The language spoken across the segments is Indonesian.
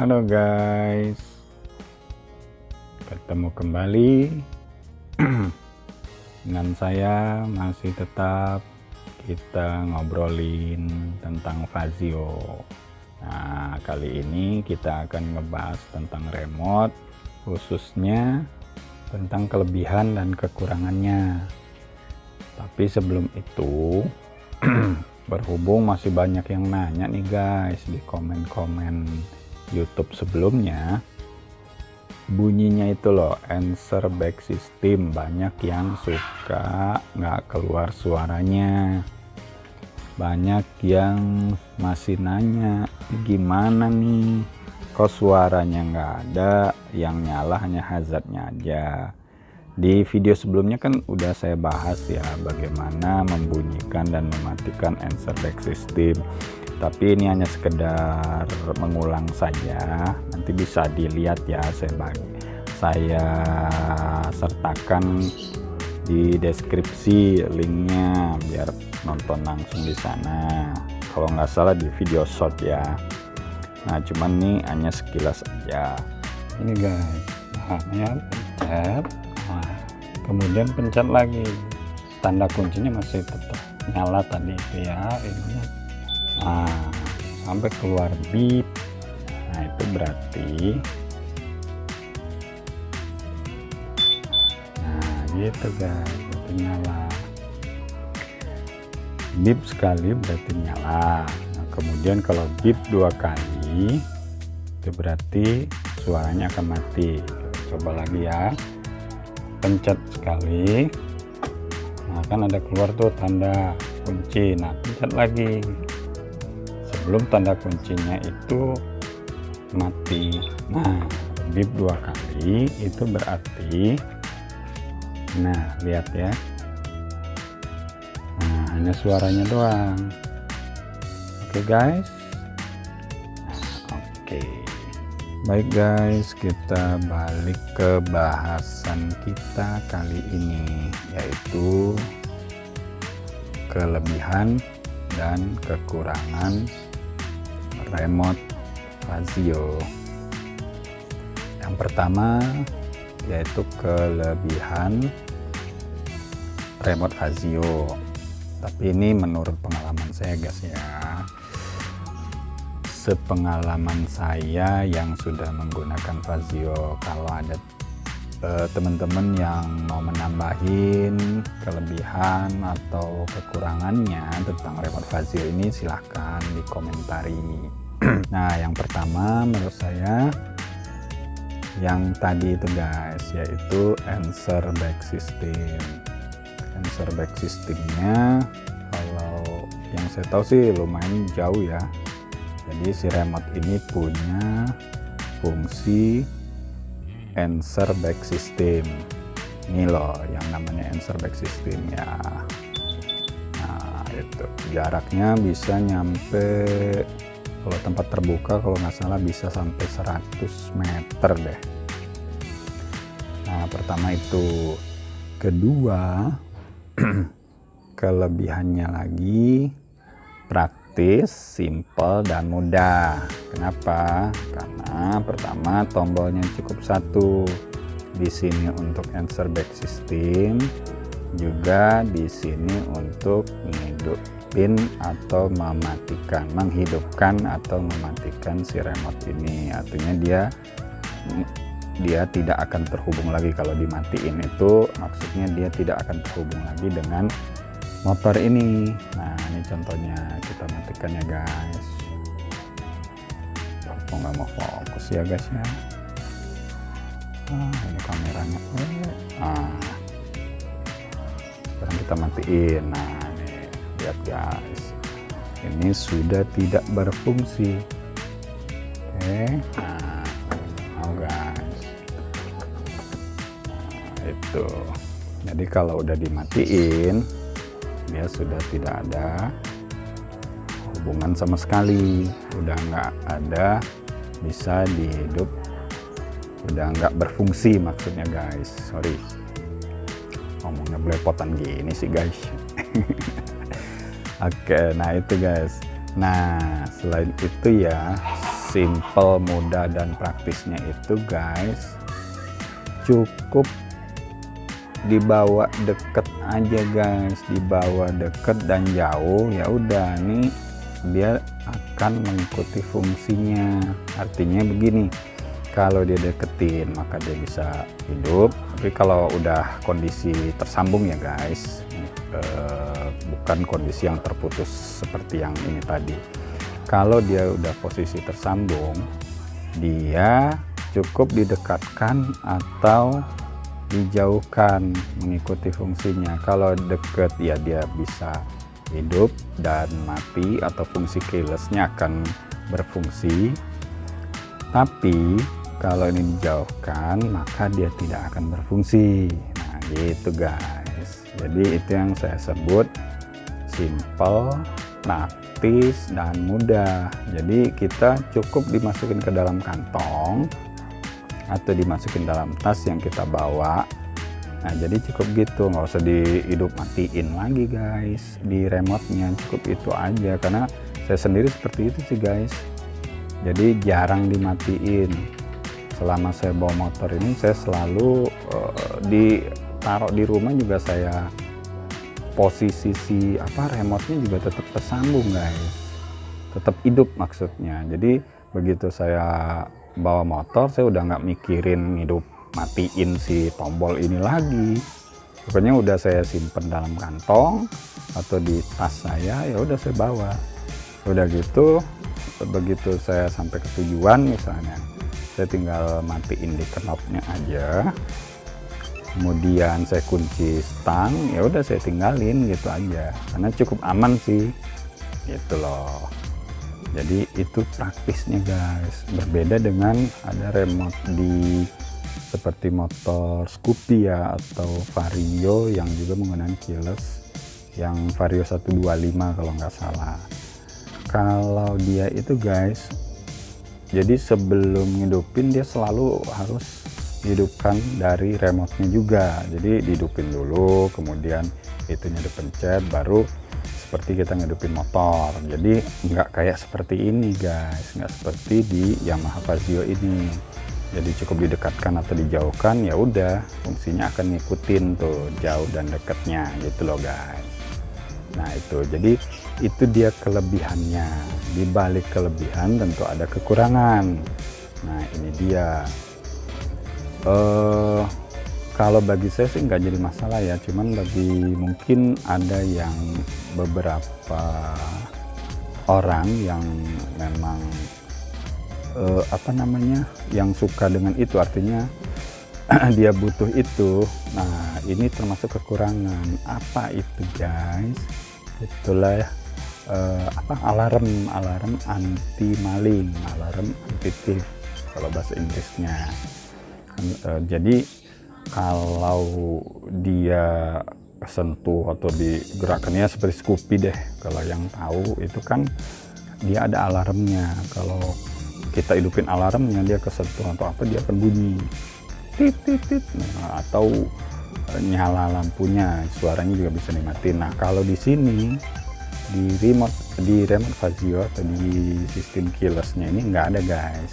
Halo guys, ketemu kembali dengan saya. Masih tetap kita ngobrolin tentang Fazio. Nah, kali ini kita akan ngebahas tentang remote, khususnya tentang kelebihan dan kekurangannya. Tapi sebelum itu berhubung masih banyak yang nanya nih guys di komen-komen YouTube sebelumnya, bunyinya itu loh, answer back system, banyak yang suka nggak keluar suaranya. Banyak yang masih nanya, gimana nih kok suaranya nggak ada, yang nyala hanya hazardnya aja. Di video sebelumnya kan udah saya bahas ya bagaimana membunyikan dan mematikan answer back system, tapi ini hanya sekedar mengulang saja. Nanti bisa dilihat ya, saya sertakan di deskripsi linknya biar nonton langsung di sana. Kalau nggak salah di video short ya. Nah cuman nih hanya sekilas aja ini guys. Nah ya, pencet. Nah, kemudian pencet lagi, tanda kuncinya masih tetap nyala tadi itu ya, ini. Nah, sampai keluar beep. Nah, itu berarti gitu guys, berarti nyala. Beep sekali berarti nyala. Nah, kemudian kalau beep 2 kali itu berarti suaranya akan mati. Coba lagi ya, pencet sekali. Nah kan ada keluar tuh tanda kunci. Nah pencet lagi sebelum tanda kuncinya itu mati. Nah beep 2 kali itu berarti, nah lihat ya, nah hanya suaranya doang. Oke guys. Nah, oke. Baik guys, kita balik ke bahasan kita kali ini, yaitu kelebihan dan kekurangan remote Fazio. Yang pertama yaitu kelebihan remote Fazio, tapi ini menurut pengalaman saya guys ya. Sepengalaman saya yang sudah menggunakan Fazio, kalau ada teman-teman yang mau menambahin kelebihan atau kekurangannya tentang remote Fazio ini, silahkan dikomentari. Nah yang pertama menurut saya yang tadi itu guys, yaitu answer back system. Answer back systemnya kalau yang saya tahu sih lumayan jauh ya. Jadi si remote ini punya fungsi answer back system. Ini loh yang namanya answer back system ya. Nah itu jaraknya bisa nyampe, kalau tempat terbuka kalau nggak salah bisa sampai 100 meter deh. Nah pertama itu. Kedua kelebihannya lagi praktis, simple dan mudah. Kenapa? Karena pertama tombolnya cukup 1 di sini untuk answer back system, juga di sini untuk menghidupin atau mematikan, menghidupkan atau mematikan si remote ini. Artinya dia tidak akan terhubung lagi. Kalau dimatiin itu maksudnya dia tidak akan terhubung lagi dengan motor ini. Nah ini contohnya, kita matikan ya guys. Kok nggak mau fokus ya guys ya. Ini kameranya. Sekarang kita matiin. Nah nih lihat guys, ini sudah tidak berfungsi. Oke. Nah mau guys. Nah, itu jadi kalau udah dimatiin dia sudah tidak ada hubungan sama sekali, udah nggak ada, bisa dihidup, udah nggak berfungsi maksudnya guys. Sorry ngomongnya belepotan gini sih guys. Oke, nah itu guys. Nah selain itu ya, simple, mudah, dan praktisnya itu guys, cukup dibawa deket aja guys, dibawa deket dan jauh, ya udah nih dia akan mengikuti fungsinya. Artinya begini, kalau dia deketin maka dia bisa hidup, tapi kalau udah kondisi tersambung ya guys, bukan kondisi yang terputus seperti yang ini tadi. Kalau dia udah posisi tersambung, dia cukup didekatkan atau dijauhkan mengikuti fungsinya. Kalau deket ya dia bisa hidup dan mati atau fungsi keylessnya akan berfungsi. Tapi kalau ini dijauhkan maka dia tidak akan berfungsi. Nah gitu guys, jadi itu yang saya sebut simple, praktis, dan mudah. Jadi kita cukup dimasukin ke dalam kantong atau dimasukin dalam tas yang kita bawa. Nah jadi cukup gitu, nggak usah dihidup matiin lagi guys di remote-nya, cukup itu aja. Karena saya sendiri seperti itu sih guys, jadi jarang dimatiin. Selama saya bawa motor ini saya selalu ditaruh di rumah juga, saya posisi remote-nya juga tetap tersambung guys, tetap hidup maksudnya. Jadi begitu saya bawa motor, saya udah nggak mikirin hidup matiin si tombol ini lagi. Pokoknya udah saya simpen dalam kantong atau di tas saya, ya udah saya bawa. Udah gitu, begitu saya sampai ke tujuan misalnya, saya tinggal matiin di knopnya aja, kemudian saya kunci stang, ya udah saya tinggalin gitu aja, karena cukup aman sih gitu loh. Jadi itu praktisnya guys, berbeda dengan ada remote di seperti motor Scoopy ya atau Vario yang juga menggunakan keyless, yang Vario 125 kalau nggak salah. Kalau dia itu guys, jadi sebelum ngidupin dia selalu harus dihidupkan dari remote-nya juga. Jadi dihidupin dulu, kemudian itunya dipencet, baru seperti kita ngidupin motor. Jadi nggak kayak seperti ini guys, nggak seperti di Yamaha Fazio ini. Jadi cukup didekatkan atau dijauhkan, ya udah fungsinya akan ngikutin tuh jauh dan dekatnya gitu loh guys. Nah itu, jadi itu dia kelebihannya. Di balik kelebihan tentu ada kekurangan. Nah ini dia. Kalau bagi saya sih nggak jadi masalah ya, cuman bagi mungkin ada yang beberapa orang yang memang yang suka dengan itu, artinya dia butuh itu. Nah ini termasuk kekurangan. Apa itu guys? Itulah alarm anti maling, alarm anti thief kalau bahasa Inggrisnya. Jadi kalau dia kesentuh atau digerakkannya seperti Scoopy deh, kalau yang tahu itu kan dia ada alarmnya. Kalau kita hidupin alarmnya, dia kesentuh atau apa, dia akan bunyi tit tit tit. Nah, atau nyala lampunya, suaranya juga bisa dimatiin. Nah kalau di sini di remote Fazio atau di sistem keylessnya ini nggak ada guys.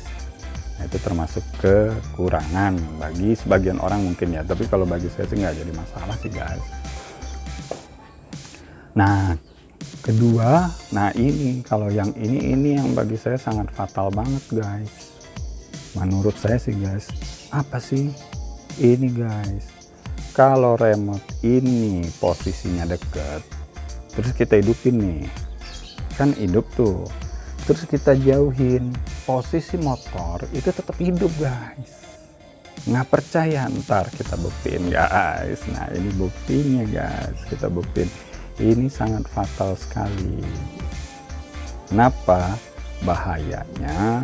Nah, itu termasuk kekurangan bagi sebagian orang mungkin ya, tapi kalau bagi saya sih nggak jadi masalah sih guys. Nah kedua, nah ini kalau yang ini yang bagi saya sangat fatal banget guys, menurut saya sih guys. Apa sih ini guys? Kalau remote ini posisinya deket, terus kita hidupin nih, kan hidup tuh, terus kita jauhin, posisi motor itu tetap hidup guys. Nggak percaya, ntar kita buktiin guys. Nah ini buktinya guys, kita buktiin. Ini sangat fatal sekali. Kenapa? Bahayanya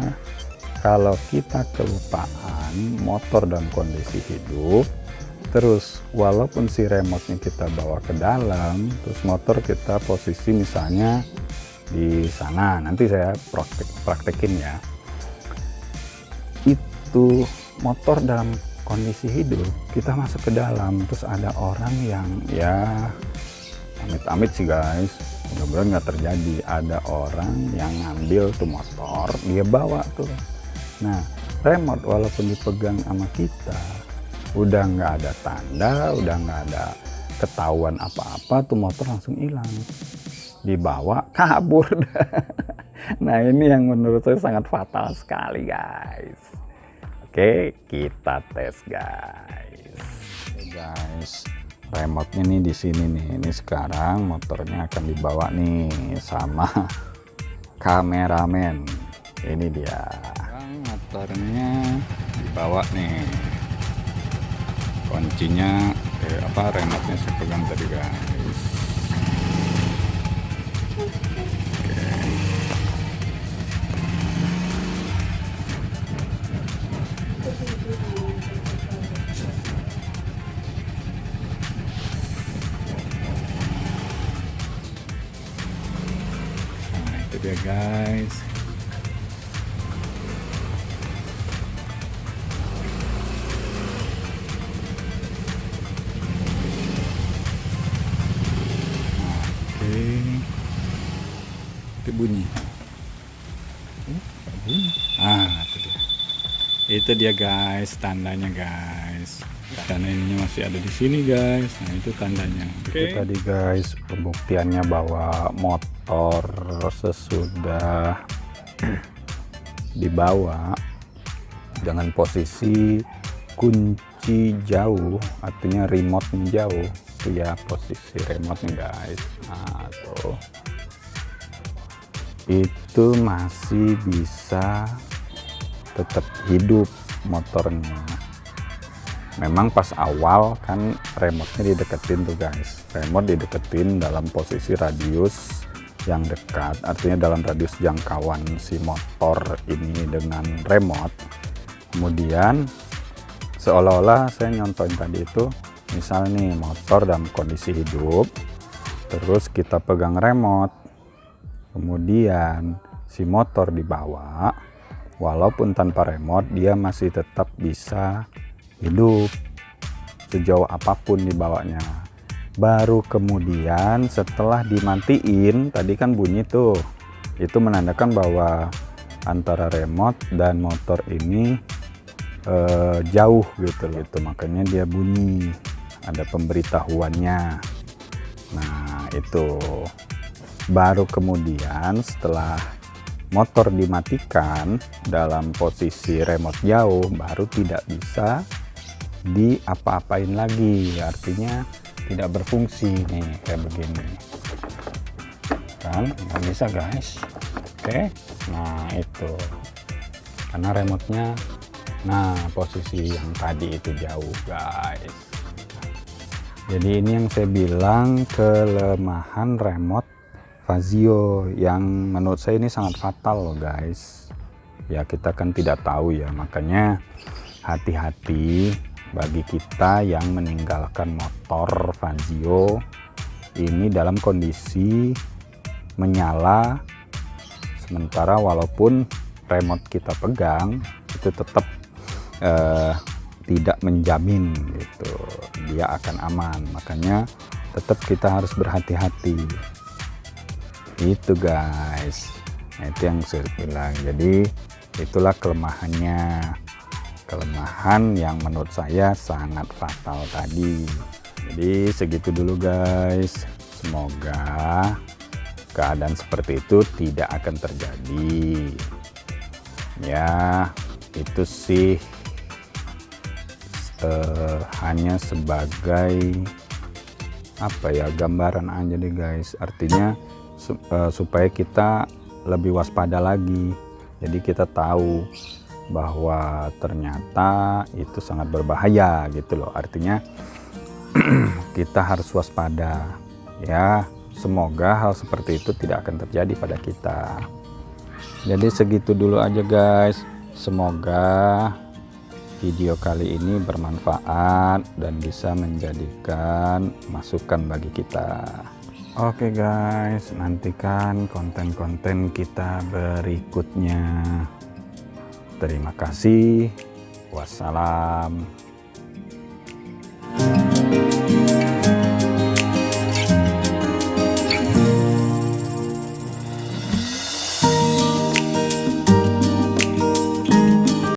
kalau kita kelupaan motor dalam kondisi hidup, terus walaupun si remote-nya kita bawa ke dalam, terus motor kita posisi misalnya di sana, nanti saya praktekin ya, itu motor dalam kondisi hidup, kita masuk ke dalam, terus ada orang yang ya amit-amit sih guys, mudah-mudahan nggak terjadi ada orang yang ngambil tuh motor, dia bawa tuh. Nah, remote walaupun dipegang sama kita, udah nggak ada tanda, udah nggak ada ketahuan apa-apa, tuh motor langsung hilang, dibawa kabur. Nah, ini yang menurut saya sangat fatal sekali guys. Oke, kita tes guys. Oke guys, remote-nya nih di sini nih. Ini sekarang motornya akan dibawa nih sama kameramen. Ini dia. Motornya dibawa nih. Kuncinya remote-nya saya pegang tadi guys. Itu dia guys. Oke, itu bunyi. Itu dia guys, tandanya guys. Tanda ininya masih ada di sini guys. Nah, itu tandanya. Itu tadi guys pembuktiannya bahwa motor sesudah dibawa dengan posisi kunci jauh, artinya remote-nya jauh. Itu ya posisi remote-nya guys. Nah, tuh. Itu masih bisa tetap hidup motornya. Memang pas awal kan remote-nya dideketin tuh guys, remote dideketin dalam posisi radius yang dekat, artinya dalam radius jangkauan si motor ini dengan remote. Kemudian seolah-olah saya nyontohin tadi itu, misal nih motor dalam kondisi hidup, terus kita pegang remote, kemudian si motor dibawa, walaupun tanpa remote dia masih tetap bisa hidup sejauh apapun dibawanya. Baru kemudian setelah dimatiin, tadi kan bunyi tuh, itu menandakan bahwa antara remote dan motor ini jauh gitu, makanya dia bunyi, ada pemberitahuannya. Nah, itu baru kemudian setelah motor dimatikan dalam posisi remote jauh, baru tidak bisa diapa-apain lagi, artinya tidak berfungsi nih kayak begini kan, nggak bisa guys. Oke, nah itu karena remote-nya, nah posisi yang tadi itu jauh guys. Jadi ini yang saya bilang kelemahan remote Fazio yang menurut saya ini sangat fatal loh guys. Ya kita kan tidak tahu ya, makanya hati-hati bagi kita yang meninggalkan motor Fazio ini dalam kondisi menyala, sementara walaupun remote kita pegang itu tetap tidak menjamin gitu dia akan aman, makanya tetap kita harus berhati-hati itu guys. Nah, itu yang saya bilang, jadi itulah kelemahannya, kelemahan yang menurut saya sangat fatal tadi. Jadi segitu dulu guys, semoga keadaan seperti itu tidak akan terjadi ya. Itu sih hanya sebagai apa ya, gambaran aja deh guys, artinya supaya kita lebih waspada lagi, jadi kita tahu bahwa ternyata itu sangat berbahaya gitu loh, artinya kita harus waspada ya. Semoga hal seperti itu tidak akan terjadi pada kita. Jadi segitu dulu aja guys, semoga video kali ini bermanfaat dan bisa menjadikan masukan bagi kita. Oke guys, nantikan konten-konten kita berikutnya. Terima kasih. Wassalam.